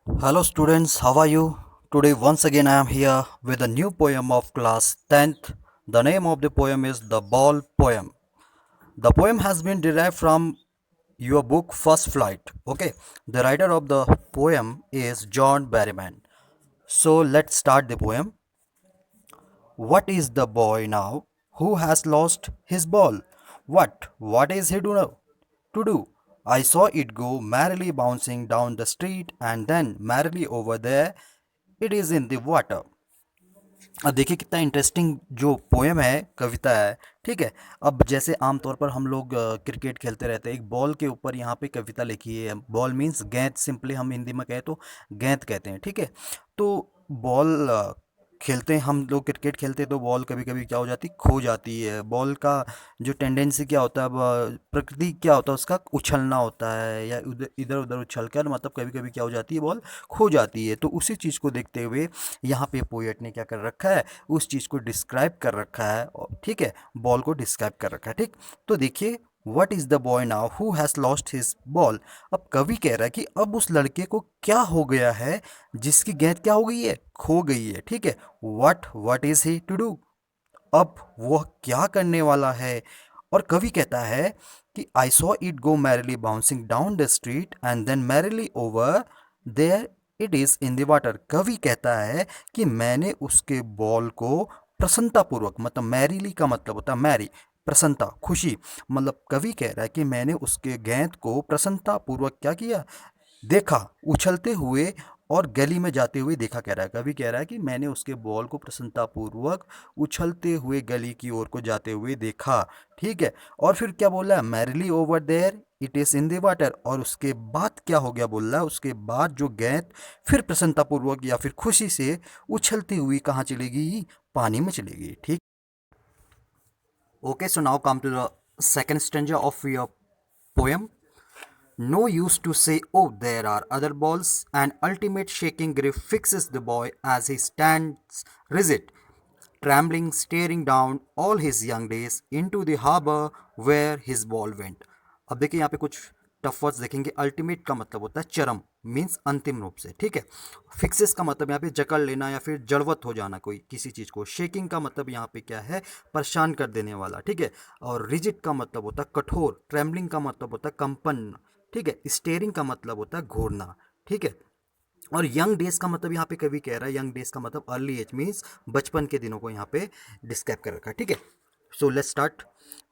Hello students, how are you? Today once again I am here with a new poem of class 10th. The name of the poem is The Ball Poem. The poem has been derived from your book First Flight. Okay, the writer of the poem is John Berryman. So let's start the poem. What is the boy now who has lost his ball? What is he to know? To do? I saw it go merrily bouncing down the street and then merrily over there. It is in the water. अब देखिए कितना interesting जो poem है, कविता है। ठीक है। अब जैसे आमतौर पर हम लोग क्रिकेट खेलते रहते हैं, एक बॉल के ऊपर यहाँ पे कविता लिखी है। बॉल मीन्स गेंद, सिंपली हम हिंदी में कहें तो गेंद कहते हैं। ठीक है। तो बॉल खेलते हैं हम लोग, क्रिकेट खेलते हैं तो बॉल कभी कभी क्या हो जाती, खो जाती है। बॉल का जो टेंडेंसी क्या होता है, प्रकृति क्या होता है उसका, उछलना होता है या इधर उधर उछल कर, मतलब कभी कभी क्या हो जाती है, बॉल खो जाती है। तो उसी चीज़ को देखते हुए यहाँ पे पोएट ने क्या कर रखा है, उस चीज़ को डिस्क्राइब कर रखा है। ठीक है, बॉल को डिस्क्राइब कर रखा है। ठीक। तो देखिए, what is the boy now who has lost his ball. अब कवि कह रहा है कि अब उस लड़के को क्या हो गया है जिसकी गेंद क्या हो गई है, खो गई है। ठीक है। What is he to do. अब वह क्या करने वाला है। और कवि कहता है कि I saw it go merrily bouncing down the street and then merrily over there it is in the water. कवि कहता है कि मैंने उसके बॉल को प्रसन्नतापूर्वक, मतलब मैरिली का मतलब होता है मैरी, प्रसन्नता, खुशी। मतलब कवि कह रहा है कि मैंने उसके गेंद को प्रसन्नतापूर्वक क्या किया, देखा, उछलते हुए और गली में जाते हुए देखा। कह रहा है, कवि कह रहा है कि मैंने उसके बॉल को प्रसन्नतापूर्वक उछलते हुए गली की ओर को जाते हुए देखा। ठीक है। और फिर क्या बोला, merrily over there it is in the water. और उसके बाद क्या हो गया, बोल रहा है उसके बाद जो गेंद फिर प्रसन्नतापूर्वक या फिर खुशी से उछलती हुई कहाँ चलेगी, पानी में चलेगी। ठीक। Okay, so now come to the second stanza of your poem. No use to say, oh, there are other balls. An ultimate shaking grip fixes the boy as he stands rigid, trembling, staring down all his young days into the harbor where his ball went. अब देखिए यहाँ पे कुछ tough words देखेंगे। Ultimate का मतलब होता है चरम, मीन्स अंतिम रूप से। ठीक है। फिक्सेस का मतलब यहाँ पे जकड़ लेना या फिर जड़वत हो जाना कोई किसी चीज़ को। शेकिंग का मतलब यहाँ पे क्या है, परेशान कर देने वाला। ठीक है। और रिजिड का मतलब होता है कठोर। ट्रेम्बलिंग का मतलब होता है कंपन। ठीक है। स्टेयरिंग का मतलब होता है घूरना। ठीक है। और यंग डेज का मतलब यहाँ पे कवि कह रहा है, यंग डेज का मतलब अर्ली एज, मीन्स बचपन के दिनों को यहाँ पे डिस्क्राइब कर रखा है। ठीक है। So let's start.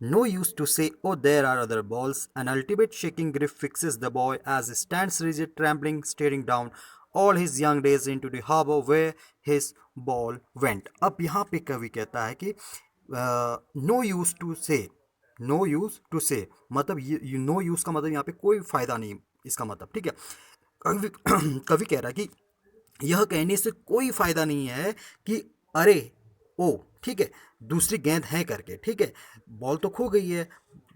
No use to say O there are other balls, an ultimate shaking grip fixes the boy as stands rigid trembling staring down all his young days into the harbour where his ball went. अब यहाँ पे कवि कहता है कि no use to say, no use to say मतलब no use का मतलब यहाँ पे कोई फायदा नहीं, इसका मतलब। ठीक है। कवि कवि कह रहा है कि यह कहने से कोई फायदा नहीं है कि अरे ओ, ठीक है, दूसरी गेंद है करके। ठीक है। बॉल तो खो गई है,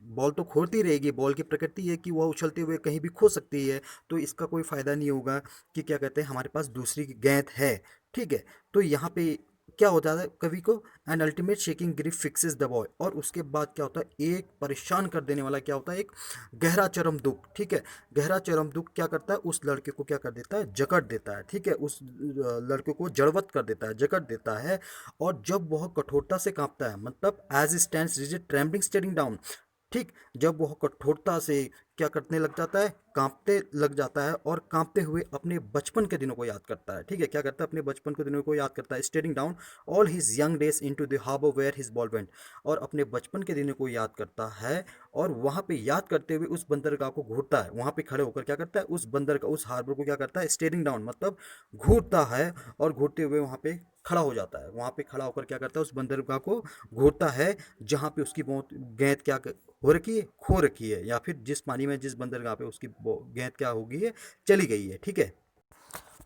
बॉल तो खोती रहेगी। बॉल की प्रकृति है कि वह उछलते हुए कहीं भी खो सकती है। तो इसका कोई फायदा नहीं होगा कि क्या कहते हैं, हमारे पास दूसरी गेंद है। ठीक है। तो यहाँ पे क्या होता है कवि को, and ultimate shaking grip fixes the boy. और उसके बाद क्या होता है, एक परेशान कर देने वाला क्या होता है, एक गहरा चरम दुख। ठीक है। गहरा चरम दुख क्या करता है, उस लड़के को क्या कर देता है, जकड़ देता है। ठीक है। उस लड़के को जड़वत कर देता है, जकड़ देता है। और जब वह कठोरता से कांपता है, मतलब as stands rigid trembling staring down. ठीक। जब वह कठोरता से क्या करने लग जाता है, कांपते लग जाता है, और कांपते हुए अपने बचपन के दिनों को याद करता है। ठीक है। क्या करता है, अपने बचपन के दिनों को याद करता है। Staring down all his young days into the harbour where his ball went. और अपने बचपन के दिनों को याद करता है, और वहाँ पे याद करते हुए उस बंदरगाह को घूरता है। वहाँ पे खड़े होकर क्या करता है, उस बंदर का, उस हार्बर को क्या करता है, स्टेरिंग डाउन मतलब घूरता है। और घूरते हुए वहाँ पे खड़ा हो जाता है। वहाँ पे खड़ा होकर क्या करता है, उस बंदरगाह को घूरता है जहाँ पे उसकी बहुत गेंद क्या हो रखी है, खो रखी है, या फिर जिस पानी में, जिस बंदरगाह पे उसकी गेंद क्या हो गई है, चली गई है। ठीक है।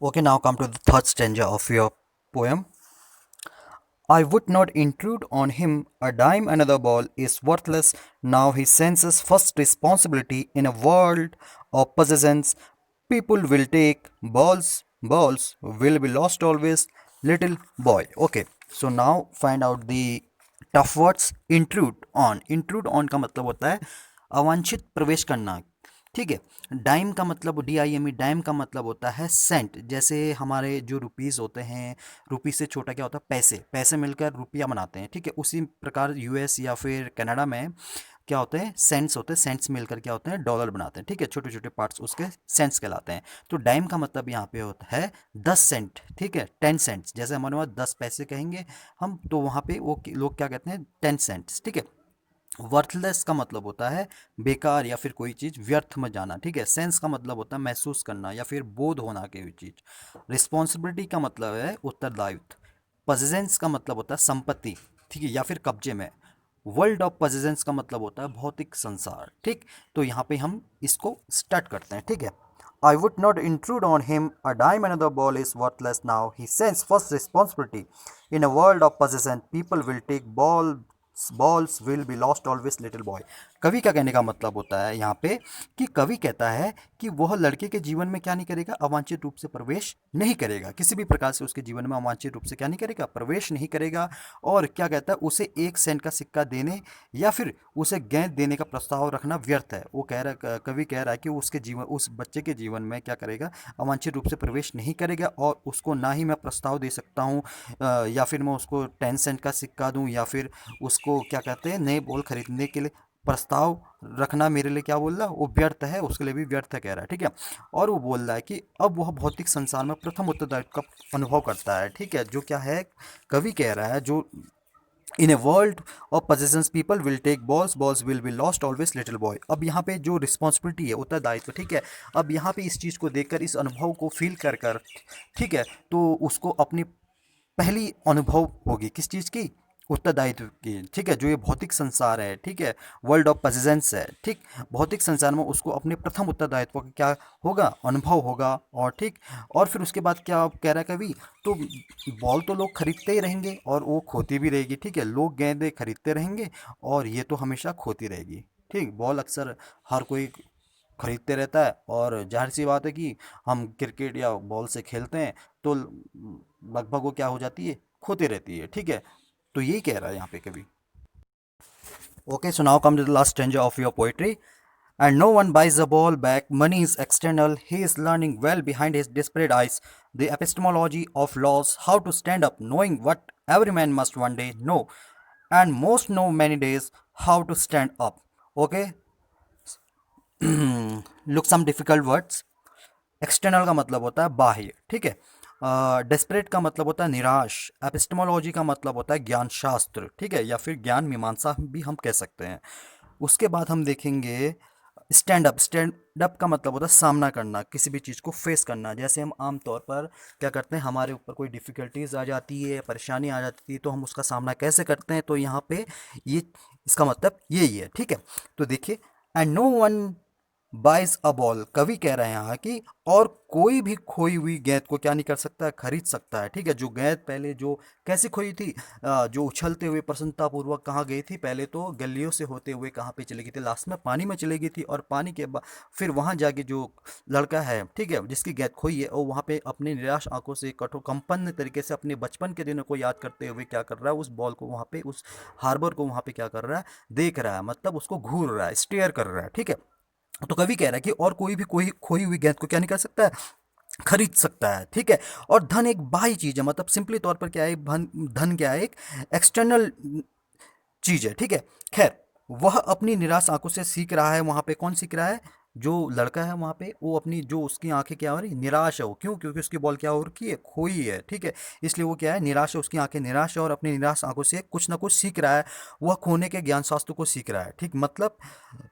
Okay, now come to the third stanza of your poem. I would not intrude on him a dime. Another ball is worthless. Now he senses first responsibility in a world of possessions. People will take balls, balls will be lost always. Little boy. Okay, so now find out the tough words. Intrude on. Intrude on का मतलब होता है अवांछित प्रवेश करना, ठीक है। Dime का मतलब DIME, डाइम का मतलब होता है सेंट। जैसे हमारे जो रुपीस होते हैं, रुपीस से छोटा क्या होता है, पैसे, पैसे मिलकर रुपया बनाते हैं, ठीक है। उसी प्रकार US या फिर कनाडा में क्या होते हैं, सेंट्स होते हैं, सेंट्स मिलकर क्या होते हैं, डॉलर बनाते हैं, ठीक है। छोटे छोटे पार्ट्स उसके सेंट्स कहलाते हैं। तो डाइम का मतलब यहाँ पे होता है 10 सेंट, ठीक है, 10 सेंट्स। जैसे हमारे वहाँ 10 पैसे कहेंगे हम, तो वहाँ पे वो लोग क्या कहते हैं, 10 सेंट्स, ठीक है। वर्थलेस का मतलब होता है बेकार या फिर कोई चीज़ व्यर्थ में जाना, ठीक है। सेंस का मतलब होता है महसूस करना या फिर बोध होना की चीज़। रिस्पॉन्सिबिलिटी का मतलब है उत्तरदायित्व। पजेजेंस का मतलब होता है संपत्ति, ठीक है, या फिर कब्जे में। वर्ल्ड ऑफ पजेजेंस का मतलब होता है भौतिक संसार, ठीक। तो यहाँ पे हम इसको स्टार्ट करते हैं, ठीक है। I would not intrude on him. A dime another ball is worthless now. He sends first responsibility. In a world of possession, people will take balls will be lost always little boy. कवि का कहने का मतलब होता है यहाँ पे कि कवि कहता है कि वह लड़के के जीवन में क्या नहीं करेगा, अवांछित रूप से प्रवेश नहीं करेगा, किसी भी प्रकार से उसके जीवन में अवांछित रूप से क्या नहीं करेगा, प्रवेश नहीं करेगा। और क्या कहता है, उसे 1 सेंट का सिक्का देने या फिर उसे गेंद देने का प्रस्ताव रखना व्यर्थ है। वो कह रहा, कवि कह रहा है कि उसके जीवन, उस बच्चे के जीवन में क्या करेगा, अवांछित रूप से प्रवेश नहीं करेगा। और उसको ना ही मैं प्रस्ताव दे सकता हूँ, या फिर मैं उसको 10 सेंट का सिक्का दूँ, या फिर उसको क्या कहते हैं, नए बॉल खरीदने के लिए प्रस्ताव रखना मेरे लिए क्या बोल रहा है, वो व्यर्थ है, उसके लिए भी व्यर्थ है कह रहा है, ठीक है। और वो बोल रहा है कि अब वह भौतिक संसार में प्रथम उत्तरदायित्व का अनुभव करता है, ठीक है। जो क्या है, कवि कह रहा है, जो in a world of possessions people will take balls, balls will be lost always little boy. अब यहाँ पे जो रिस्पॉन्सिबिलिटी है, उत्तरदायित्व, ठीक है। अब यहाँ पे इस चीज़ को देखकर, इस अनुभव को फील कर कर, ठीक है, तो उसको अपनी पहली अनुभव होगी किस चीज़ की, उत्तरदायित्व की, ठीक है। जो ये भौतिक संसार है, ठीक है, वर्ल्ड ऑफ पजेजेंस है, ठीक। भौतिक संसार में उसको अपने प्रथम उत्तरदायित्व का क्या होगा, अनुभव होगा। और ठीक, और फिर उसके बाद क्या कह रहा है कवि, तो बॉल तो लोग खरीदते ही रहेंगे और वो खोती भी रहेगी, ठीक है। लोग गेंदें खरीदते रहेंगे और ये तो हमेशा खोती रहेगी, ठीक। बॉल अक्सर हर कोई खरीदते रहता है, और जाहिर सी बात है कि हम क्रिकेट या बॉल से खेलते हैं तो लगभग वो क्या हो जाती है, खोती रहती है, ठीक है। तो यही कह रहा है यहाँ पे कभी। Okay, so now come to the last stanza of your poetry. And no one buys the ball back. Money is external. He is learning well behind his desperate eyes the epistemology of laws, how to stand up, knowing what every man must one day know, and most know many days how to stand up. Okay, look some difficult words. External का मतलब होता है बाह्य, ठीक है। Desperate का मतलब होता है निराश। एपिस्टेमोलॉजी का मतलब होता है ज्ञान शास्त्र, ठीक है, या फिर ज्ञान मीमांसा भी हम कह सकते हैं। उसके बाद हम देखेंगे स्टैंड अप। स्टैंड अप का मतलब होता है सामना करना, किसी भी चीज़ को फेस करना। जैसे हम आम तौर पर क्या करते हैं, हमारे ऊपर कोई डिफ़िकल्टीज आ जाती है, परेशानी आ जाती है, तो हम उसका सामना कैसे करते हैं, तो यहाँ पे ये इसका मतलब यही है, ठीक है। तो देखिए, and no one buys a ball, कवि कह रहे हैं यहाँ कि और कोई भी खोई हुई गेंद को क्या नहीं कर सकता है, खरीद सकता है, ठीक है। जो गेंद पहले जो कैसे खोई थी, जो उछलते हुए प्रसन्नतापूर्वक कहाँ गई थी, पहले तो गलियों से होते हुए कहाँ पे चली गई थी, लास्ट में पानी में चली गई थी। और पानी के बाद फिर वहाँ जाके जो लड़का है, ठीक है, जिसकी गेंद खोई है, और वहाँ पे अपनी निराश आंखों से कठोर कंपन तरीके से अपने बचपन के दिनों को याद करते हुए क्या कर रहा है, उस बॉल को वहाँ पे, उस हार्बर को वहाँ पे क्या कर रहा है, देख रहा है, मतलब उसको घूर रहा है, स्टेयर कर रहा है, ठीक है। तो कवि कह रहा है कि और कोई भी कोई खोई हुई गेंद को क्या नहीं कर सकता है, खरीद सकता है, ठीक है। और धन एक बाह्य चीज है, मतलब सिंपली तौर पर क्या है, धन क्या है, एक एक्सटर्नल चीज है, ठीक है। खैर, वह अपनी निराश आंखों से सीख रहा है। वहां पे कौन सीख रहा है, जो लड़का है वहां पे, वो अपनी जो उसकी आंखें क्या हो रही, निराश है वो, क्यों, क्योंकि उसकी बॉल क्या हो रखी है, खोई है, ठीक है। इसलिए वो क्या है, निराश है, उसकी आंखें निराश है, और अपनी निराश आंखों से कुछ ना कुछ सीख रहा है। वह खोने के ज्ञान शास्त्र को सीख रहा है, ठीक। मतलब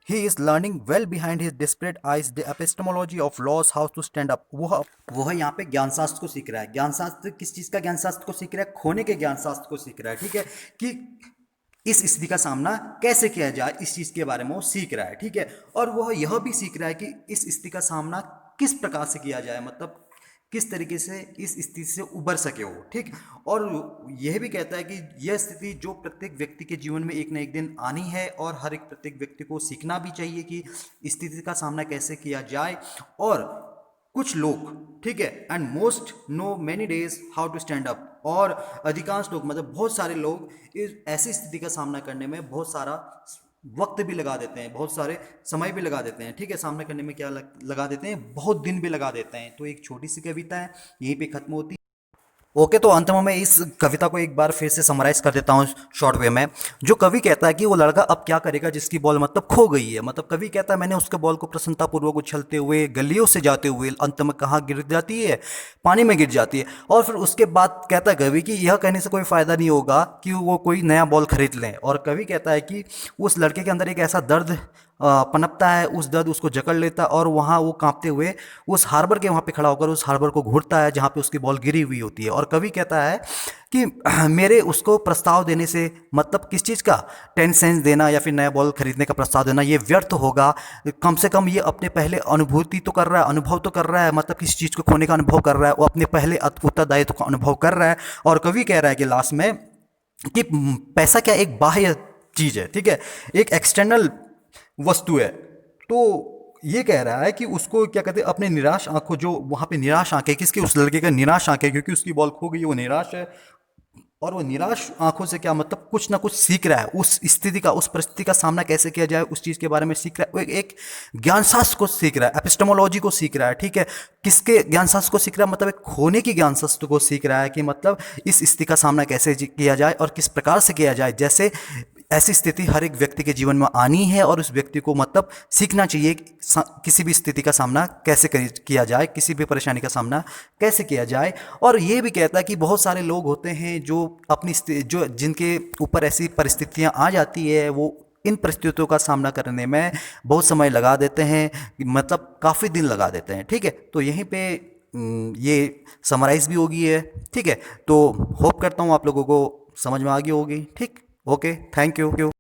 he is learning well behind his desperate eyes the epistemology of loss, how to stand up. वह यहाँ पे ज्ञान शास्त्र को सीख रहा है। ज्ञान शास्त्र किस चीज का ज्ञान शास्त्र को सीख रहा है, खोने के ज्ञान शास्त्र को सीख रहा है, ठीक है। कि इस स्थिति का सामना कैसे किया जाए, इस चीज के बारे में वो सीख रहा है, ठीक है। और वह यह भी सीख रहा है कि इस स्थिति का सामना किस प्रकार से किया जाए, मतलब किस तरीके से इस स्थिति से उबर सके वो, ठीक। और यह भी कहता है कि यह स्थिति जो प्रत्येक व्यक्ति के जीवन में एक ना एक दिन आनी है, और हर एक प्रत्येक व्यक्ति को सीखना भी चाहिए कि स्थिति का सामना कैसे किया जाए। और कुछ लोग, ठीक है, and most know many days how to stand up, और अधिकांश लोग, मतलब बहुत सारे लोग इस ऐसी स्थिति का सामना करने में बहुत सारा वक्त भी लगा देते हैं, बहुत सारे समय भी लगा देते हैं, ठीक है। सामना करने में क्या लगा देते हैं, बहुत दिन भी लगा देते हैं। तो एक छोटी सी कविता है, यहीं पे खत्म होती है। ओके, तो अंत में मैं इस कविता को एक बार फिर से समराइज कर देता हूँ शॉर्ट वे में। जो कवि कहता है कि वो लड़का अब क्या करेगा जिसकी बॉल मतलब खो गई है। मतलब कवि कहता है मैंने उसके बॉल को प्रसन्नतापूर्वक उछलते हुए गलियों से जाते हुए अंत में कहाँ गिर जाती है, पानी में गिर जाती है। और फिर उसके बाद कहता है कवि कि यह कहने से कोई फ़ायदा नहीं होगा कि वो कोई नया बॉल खरीद लें। और कवि कहता है कि उस लड़के के अंदर एक ऐसा दर्द पनपता है, उस दर्द उसको जकड़ लेता है और वहाँ वो कांपते हुए उस हार्बर के वहाँ पे खड़ा होकर उस हार्बर को घूरता है जहाँ पे उसकी बॉल गिरी हुई होती है। और कवि कहता है कि मेरे उसको प्रस्ताव देने से मतलब किस चीज़ का, 10 सेंस देना या फिर नया बॉल खरीदने का प्रस्ताव देना ये व्यर्थ होगा। कम से कम ये अपने पहले अनुभूति तो कर रहा है, अनुभव तो कर रहा है, मतलब किसी चीज़ को खोने का अनुभव कर रहा है, वो अपने पहले उत्तरदायित्व का अनुभव कर रहा है। और कवि कह रहा है कि लास्ट में कि पैसा क्या एक बाह्य चीज़ है, ठीक है, एक एक्सटर्नल वस्तु है। तो ये कह रहा है कि उसको क्या कहते हैं, अपने निराश आंखों, जो वहाँ पे निराश आंखें किसकी, उस लड़के का निराश आंखें, क्योंकि उसकी बॉल खो गई, वो निराश है। और वो निराश आंखों से क्या मतलब कुछ ना कुछ सीख रहा है, उस स्थिति का, उस परिस्थिति का सामना कैसे किया जाए उस चीज़ के बारे में सीख रहा है। वो एक ज्ञान शास्त्र को सीख रहा है, एपिस्टेमोलॉजी को सीख रहा है, ठीक है। किसके ज्ञान शास्त्र को सीख रहा है, मतलब एक खोने की ज्ञान शास्त्र को सीख रहा है कि मतलब इस स्थिति का सामना कैसे किया जाए और किस प्रकार से किया जाए। जैसे ऐसी स्थिति हर एक व्यक्ति के जीवन में आनी है और उस व्यक्ति को मतलब सीखना चाहिए कि किसी भी स्थिति का सामना कैसे किया जाए, किसी भी परेशानी का सामना कैसे किया जाए। और ये भी कहता है कि बहुत सारे लोग होते हैं जो अपनी जो जिनके ऊपर ऐसी परिस्थितियां आ जाती है, वो इन परिस्थितियों का सामना करने में बहुत समय लगा देते हैं, मतलब काफ़ी दिन लगा देते हैं, ठीक है। तो यहीं पे ये समराइज भी होगी है, ठीक है। तो होप करता हूँ आप लोगों को समझ में आ गई होगी, ठीक। Okay, thank you.